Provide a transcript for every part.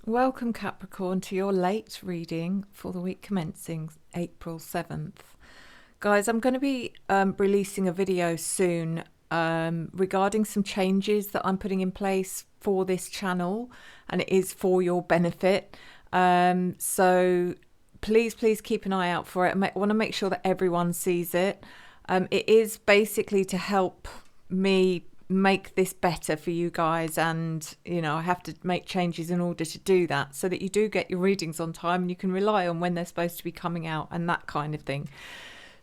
Welcome Capricorn to your late reading for the week commencing April 7th. Guys, I'm going to be releasing a video soon regarding some changes that I'm putting in place for this channel, and it is for your benefit. So please keep an eye out for it. I want to make sure that everyone sees it. It is basically to help me make this better for you guys, and I have to make changes in order to do that, so that you do get your readings on time and you can rely on when they're supposed to be coming out and that kind of thing.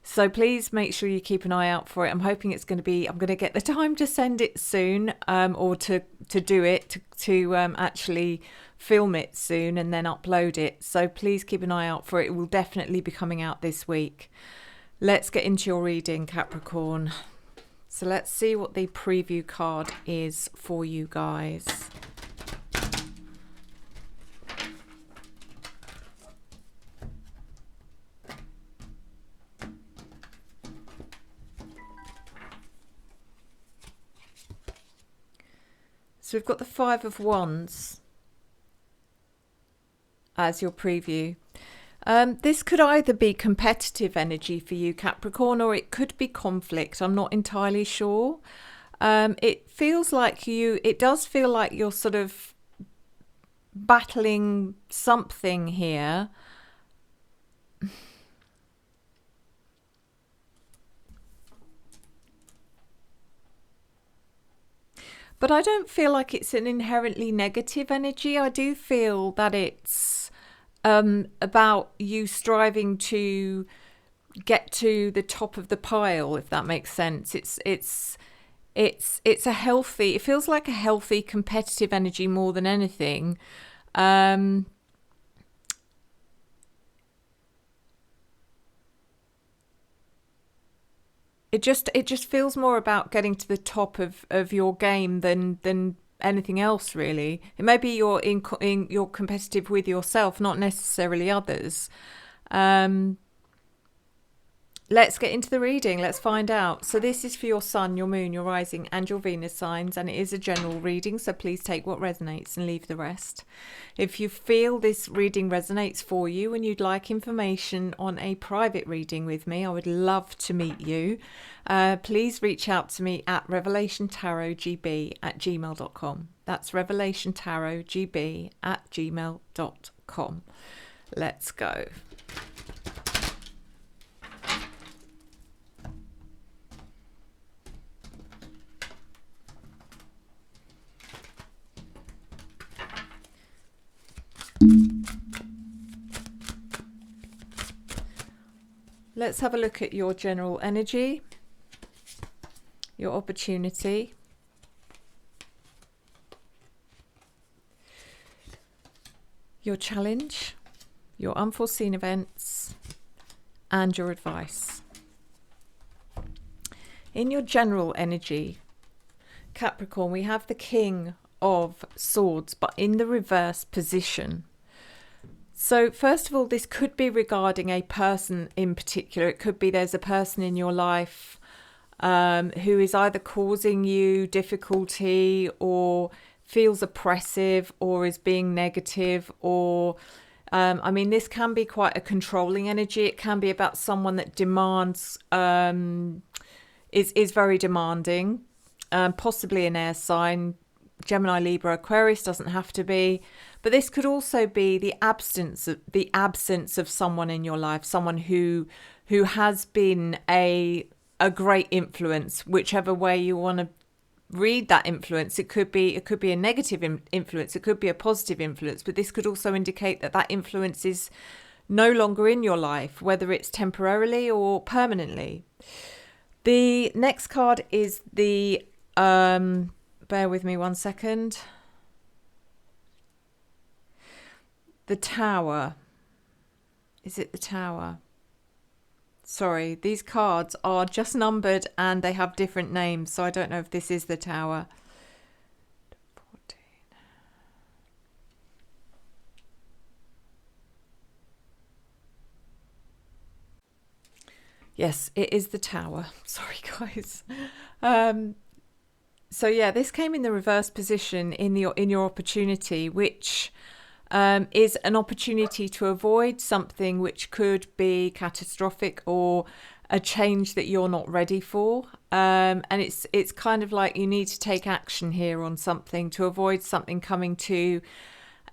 So please make sure you keep an eye out for it. I'm hoping I'm going to get the time to send it soon, or to do it, to actually film it soon and then upload it. So please keep an eye out for it. It will definitely be coming out this week. Let's get into your reading, Capricorn. So let's see what the preview card is for you guys. So we've got the Five of Wands as your preview. This could either be competitive energy for you, Capricorn, or it could be conflict. I'm not entirely sure. It does feel like you're sort of battling something here. But I don't feel like it's an inherently negative energy. I do feel that it's about you striving to get to the top of the pile, if that makes sense. It's a healthy, it feels like a healthy competitive energy more than anything. It just feels more about getting to the top of your game than anything else, really. It may be you're competitive with yourself, not necessarily others. Let's get into the reading. Let's find out. So this is for your sun, your moon, your rising and your Venus signs, and it is a general reading, so please take what resonates and leave the rest. If you feel this reading resonates for you and you'd like information on a private reading with me, I would love to meet you. Please reach out to me at revelationtarotgb@gmail.com. That's revelationtarotgb@gmail.com. Let's go. Let's have a look at your general energy, your opportunity, your challenge, your unforeseen events, and your advice. In your general energy, Capricorn, we have the King of Swords, but in the reverse position. So first of all, this could be regarding a person in particular. It could be there's a person in your life who is either causing you difficulty or feels oppressive or is being negative, or this can be quite a controlling energy. It can be about someone that demands, is very demanding, possibly an air sign. Gemini, Libra, Aquarius, doesn't have to be. But this could also be the absence of someone in your life, someone who has been a great influence, whichever way you want to read that influence. It could be a negative influence, it could be a positive influence, but this could also indicate that influence is no longer in your life, whether it's temporarily or permanently. The next card is the bear with me one second. The Tower. Is it the Tower? Sorry, these cards are just numbered and they have different names, so I don't know if this is the Tower. 14. Yes, it is the Tower. Sorry, guys. So yeah, this came in the reverse position in your opportunity, which is an opportunity to avoid something which could be catastrophic or a change that you're not ready for. And it's kind of like you need to take action here on something to avoid something coming to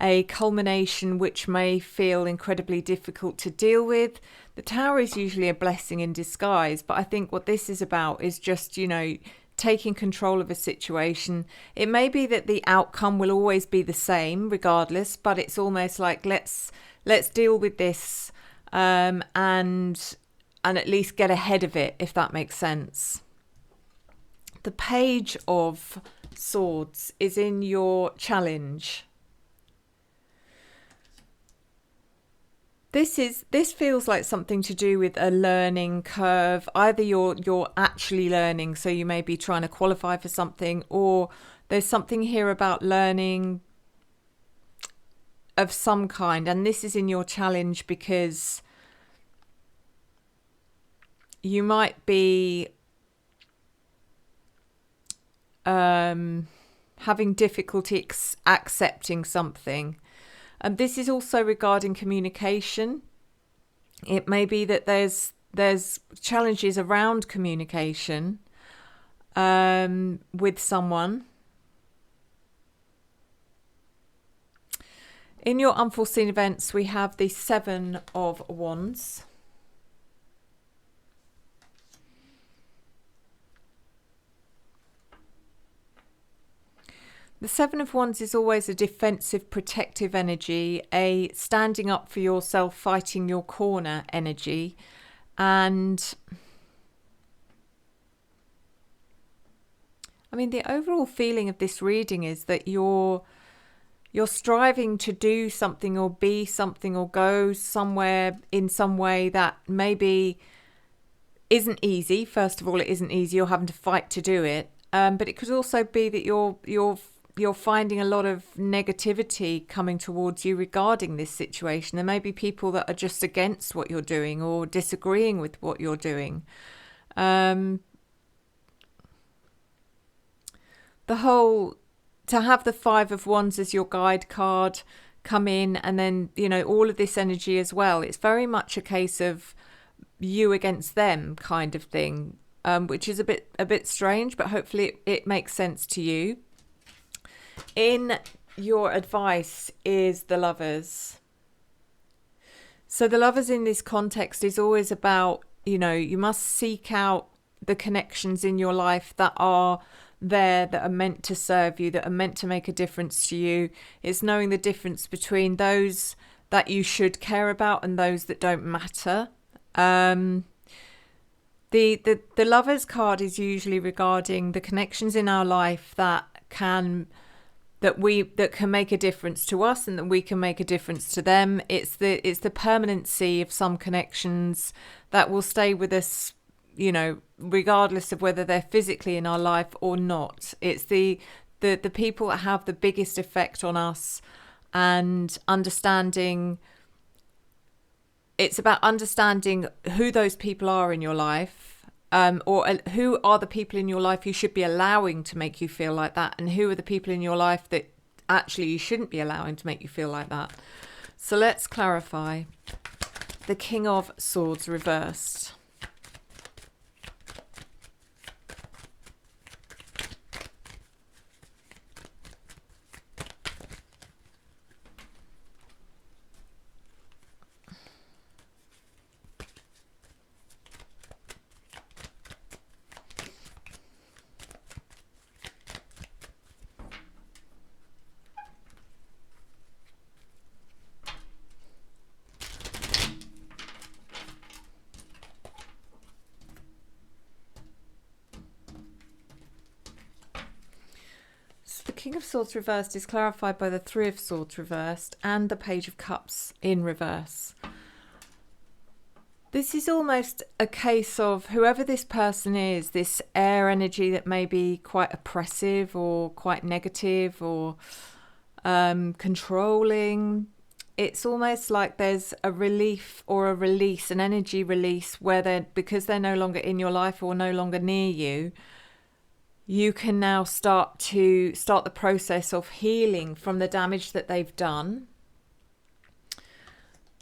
a culmination which may feel incredibly difficult to deal with. The Tower is usually a blessing in disguise, but I think what this is about is just, you know, taking control of a situation. It may be that the outcome will always be the same regardless, but it's almost like let's deal with this and at least get ahead of it, if that makes sense. The Page of Swords is in your challenge. This feels like something to do with a learning curve. Either you're actually learning, so you may be trying to qualify for something, or there's something here about learning of some kind. And this is in your challenge because you might be having difficulty accepting something. And this is also regarding communication. It may be that there's challenges around communication with someone. In your unforeseen events, we have the Seven of Wands. The Seven of Wands is always a defensive, protective energy, a standing up for yourself, fighting your corner energy. And I mean, the overall feeling of this reading is that you're striving to do something or be something or go somewhere in some way that maybe isn't easy. First of all, it isn't easy. You're having to fight to do it. But it could also be that you're finding a lot of negativity coming towards you regarding this situation. There may be people that are just against what you're doing or disagreeing with what you're doing. To have the Five of Wands as your guide card come in, and then, you know, all of this energy as well. It's very much a case of you against them kind of thing, which is a bit strange, but hopefully it makes sense to you. In your advice is the Lovers. So the Lovers in this context is always about, you know, you must seek out the connections in your life that are there, that are meant to serve you, that are meant to make a difference to you. It's knowing the difference between those that you should care about and those that don't matter. The Lovers card is usually regarding the connections in our life that can make a difference to us and that we can make a difference to them. It's the permanency of some connections that will stay with us, you know, regardless of whether they're physically in our life or not. It's the people that have the biggest effect on us, and understanding. It's about understanding who those people are in your life, or who are the people in your life you should be allowing to make you feel like that, and who are the people in your life that actually you shouldn't be allowing to make you feel like that. So let's clarify. The King of Swords reversed. The King of Swords reversed is clarified by the Three of Swords reversed and the Page of Cups in reverse. This is almost a case of whoever this person is, this air energy that may be quite oppressive or quite negative or controlling. It's almost like there's a relief or a release, an energy release, where because they're no longer in your life or no longer near you, you can now start the process of healing from the damage that they've done.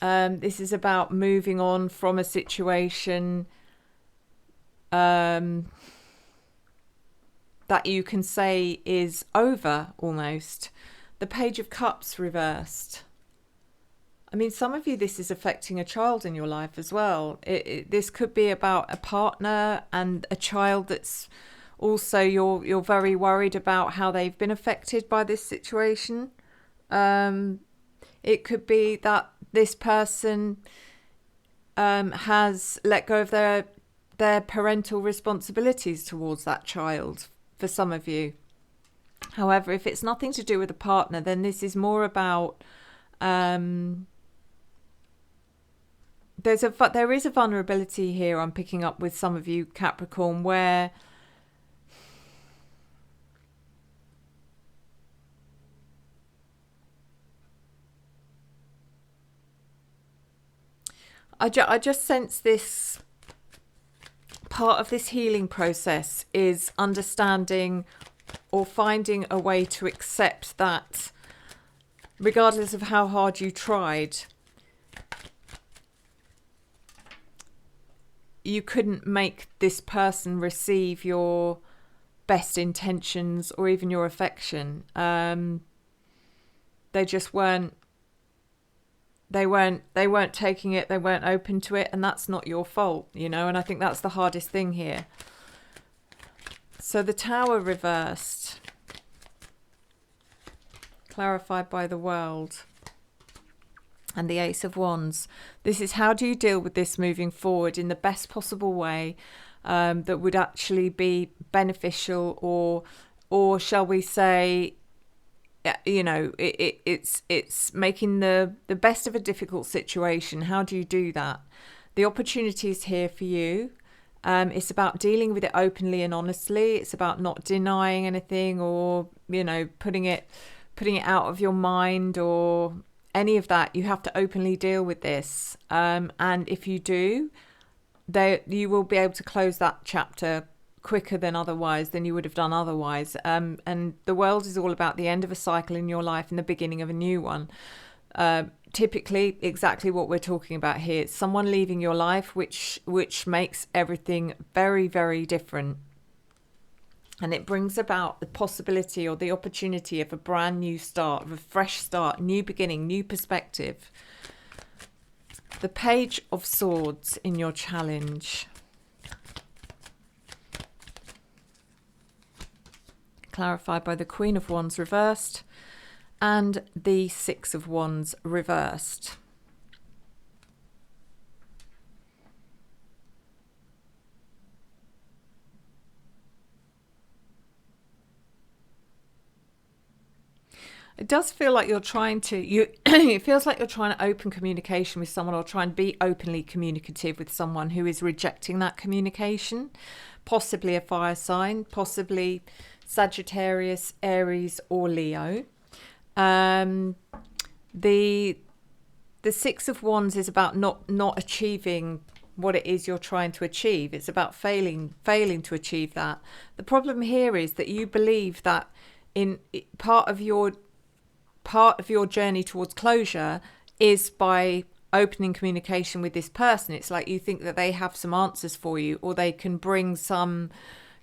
This is about moving on from a situation that you can say is over almost. The Page of Cups reversed. I mean, some of you, this is affecting a child in your life as well. This could be about a partner and a child that's also, you're very worried about how they've been affected by this situation. It could be that this person has let go of their parental responsibilities towards that child for some of you. However, if it's nothing to do with a partner, then this is more about there is a vulnerability here I'm picking up with some of you, Capricorn, where I just sense this part of this healing process is understanding or finding a way to accept that regardless of how hard you tried, you couldn't make this person receive your best intentions or even your affection. They just weren't. They weren't taking it. They weren't open to it, and that's not your fault, you know. And I think that's the hardest thing here. So the Tower reversed, clarified by the World, and the Ace of Wands. This is, how do you deal with this moving forward in the best possible way that would actually be beneficial, or shall we say, you know, it's making the best of a difficult situation. How do you do that? The opportunity is here for you. It's about dealing with it openly and honestly. It's about not denying anything, or, you know, putting it out of your mind or any of that. You have to openly deal with this. And if you do, you will be able to close that chapter quicker than you would have done otherwise. And the World is all about the end of a cycle in your life and the beginning of a new one. Typically exactly what we're talking about here. It's someone leaving your life, which makes everything very, very different. And it brings about the possibility or the opportunity of a brand new start, of a fresh start, new beginning, new perspective. The Page of Swords in your challenge. Clarified by the Queen of Wands reversed and the Six of Wands reversed. It does feel like you're trying to, it feels like you're trying to open communication with someone, or try and be openly communicative with someone who is rejecting that communication. Possibly a fire sign, possibly Sagittarius, Aries, or Leo. The Six of Wands is about not achieving what it is you're trying to achieve. It's about failing to achieve that. The problem here is that you believe that in part of your journey towards closure is by opening communication with this person. It's like you think that they have some answers for you, or they can bring some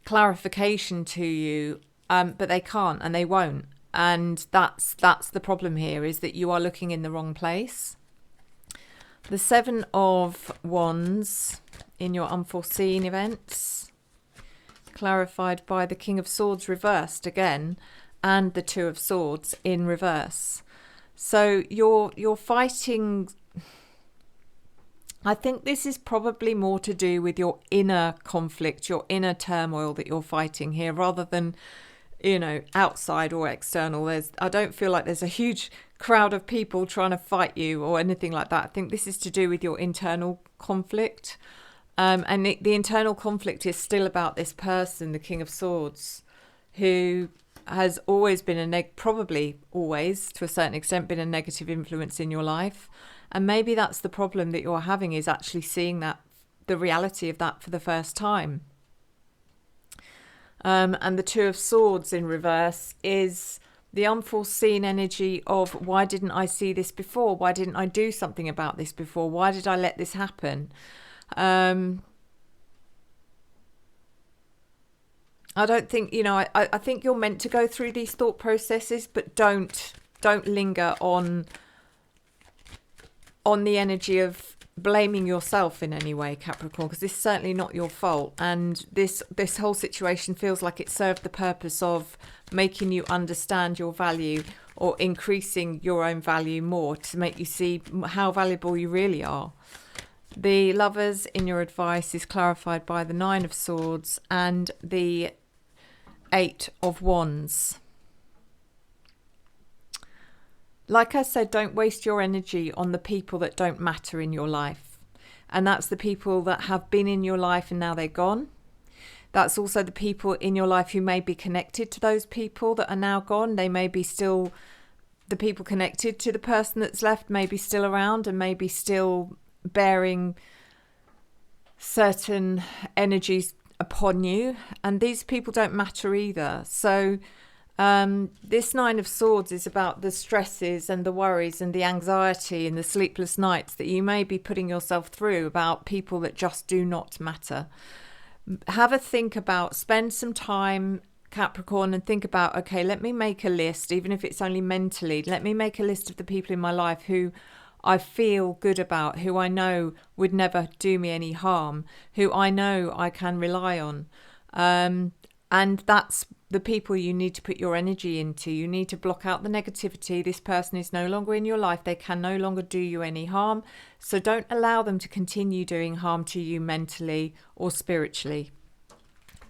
clarification to you, but they can't and they won't. And that's the problem here, is that you are looking in the wrong place. The Seven of Wands in your unforeseen events, clarified by the King of Swords reversed again, and the Two of Swords in reverse. So you're fighting. I think this is probably more to do with your inner conflict, your inner turmoil that you're fighting here, rather than, you know, outside or external. I don't feel like there's a huge crowd of people trying to fight you or anything like that. I think this is to do with your internal conflict. And the internal conflict is still about this person, the King of Swords, who has always been probably always, to a certain extent, been a negative influence in your life. And maybe that's the problem that you're having, is actually seeing that, the reality of that for the first time. And the Two of Swords in reverse is the unforeseen energy of, why didn't I see this before? Why didn't I do something about this before? Why did I let this happen? I don't think, I think you're meant to go through these thought processes, but don't linger on the energy of blaming yourself in any way, Capricorn, because this is certainly not your fault. And this whole situation feels like it served the purpose of making you understand your value, or increasing your own value more, to make you see how valuable you really are. The Lovers in your advice is clarified by the 9 of Swords and the 8 of Wands. Like I said, don't waste your energy on the people that don't matter in your life. And that's the people that have been in your life and now they're gone. That's also the people in your life who may be connected to those people that are now gone. They may be still, the people connected to the person that's left may be still around and may be still bearing certain energies upon you. And these people don't matter either. So this 9 of Swords is about the stresses and the worries and the anxiety and the sleepless nights that you may be putting yourself through about people that just do not matter. Have a think about, spend some time, Capricorn, and think about, okay, let me make a list, even if it's only mentally. Let me make a list of the people in my life who I feel good about, who I know would never do me any harm, who I know I can rely on. And that's the people you need to put your energy into. You need to block out the negativity. This person is no longer in your life. They can no longer do you any harm. So don't allow them to continue doing harm to you mentally or spiritually.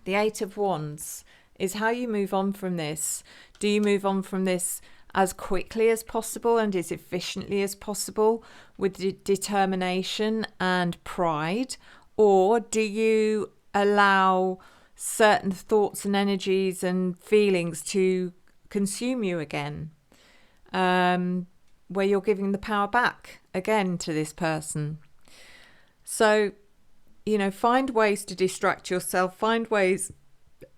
The 8 of Wands is how you move on from this. Do you move on from this as quickly as possible and as efficiently as possible with determination and pride? Or do you allow certain thoughts and energies and feelings to consume you again, where you're giving the power back again to this person? So, find ways to distract yourself, find ways,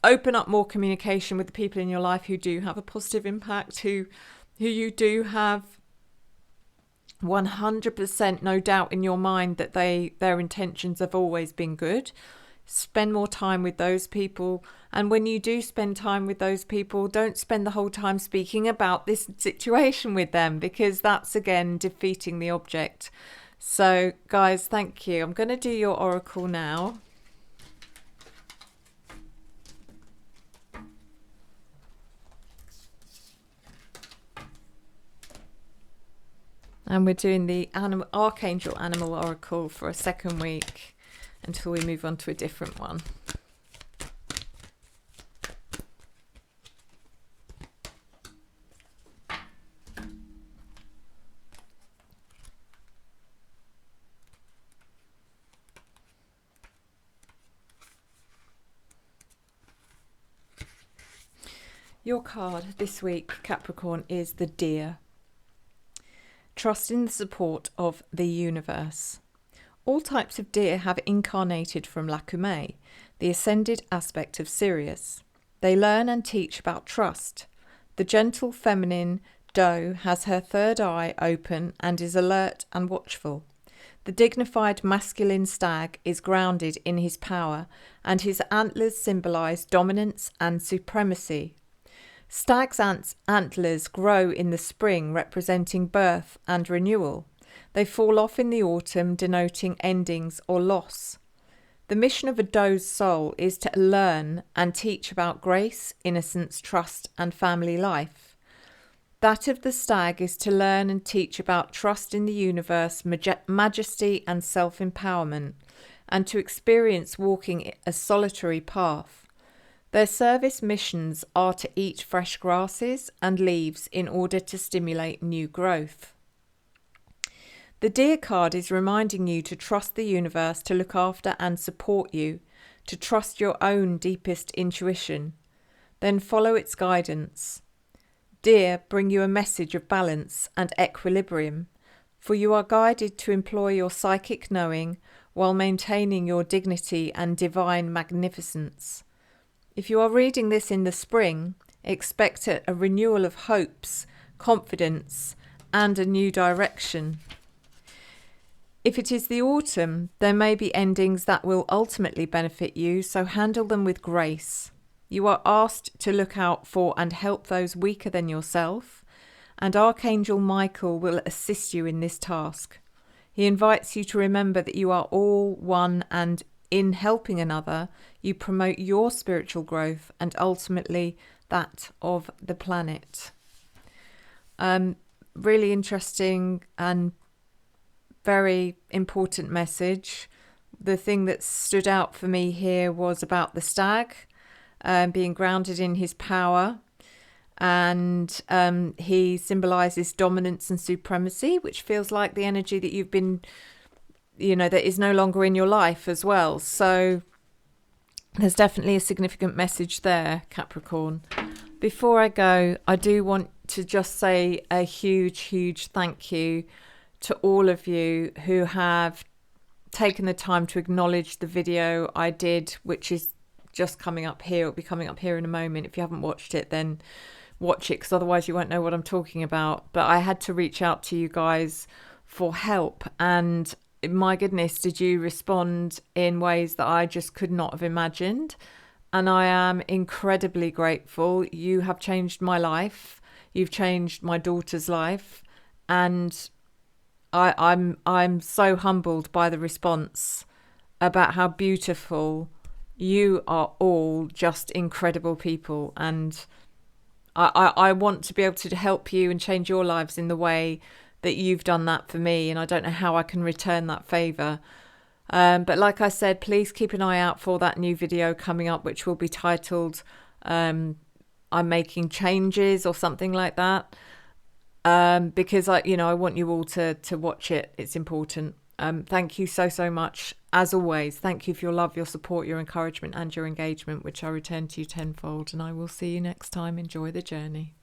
open up more communication with the people in your life who do have a positive impact, who you do have 100% no doubt in your mind that their intentions have always been good. Spend more time with those people. And when you do spend time with those people, don't spend the whole time speaking about this situation with them, because that's again defeating the object. So guys, thank you. I'm going to do your oracle now. And we're doing the Archangel Animal Oracle for a second week, until we move on to a different one. Your card this week, Capricorn, is the Deer. Trust in the support of the universe. All types of deer have incarnated from Lacumae, the ascended aspect of Sirius. They learn and teach about trust. The gentle feminine doe has her third eye open and is alert and watchful. The dignified masculine stag is grounded in his power, and his antlers symbolize dominance and supremacy. Stag's antlers grow in the spring, representing birth and renewal. They fall off in the autumn, denoting endings or loss. The mission of a doe's soul is to learn and teach about grace, innocence, trust, and family life. That of the stag is to learn and teach about trust in the universe, majesty, and self-empowerment, and to experience walking a solitary path. Their service missions are to eat fresh grasses and leaves in order to stimulate new growth. The Deer card is reminding you to trust the universe to look after and support you, to trust your own deepest intuition, then follow its guidance. Deer bring you a message of balance and equilibrium, for you are guided to employ your psychic knowing while maintaining your dignity and divine magnificence. If you are reading this in the spring, Expect a renewal of hopes, confidence, and a new direction. If it is the autumn, there may be endings that will ultimately benefit you, so handle them with grace. You are asked to look out for and help those weaker than yourself, and Archangel Michael will assist you in this task. He invites you to remember that you are all one, and in helping another, you promote your spiritual growth and ultimately that of the planet. Really interesting and very important message. The thing that stood out for me here was about the stag being grounded in his power, and he symbolizes dominance and supremacy, which feels like the energy that you've been, that is no longer in your life as well. So there's definitely a significant message there, Capricorn. Before I go, I do want to just say a huge thank you to all of you who have taken the time to acknowledge the video I did, which is just coming up here. It'll be coming up here in a moment. If you haven't watched it, then watch it, because otherwise you won't know what I'm talking about. But I had to reach out to you guys for help, and my goodness, did you respond in ways that I just could not have imagined. And I am incredibly grateful. You have changed my life. You've changed my daughter's life, and I'm so humbled by the response about how beautiful you are. All just incredible people, and I want to be able to help you and change your lives in the way that you've done that for me, and I don't know how I can return that favour. But like I said, please keep an eye out for that new video coming up, which will be titled I'm Making Changes or something like that. Because I want you all to watch it. It's important. Thank you so much. As always, thank you for your love, your support, your encouragement, and your engagement, which I return to you tenfold. And I will see you next time. Enjoy the journey.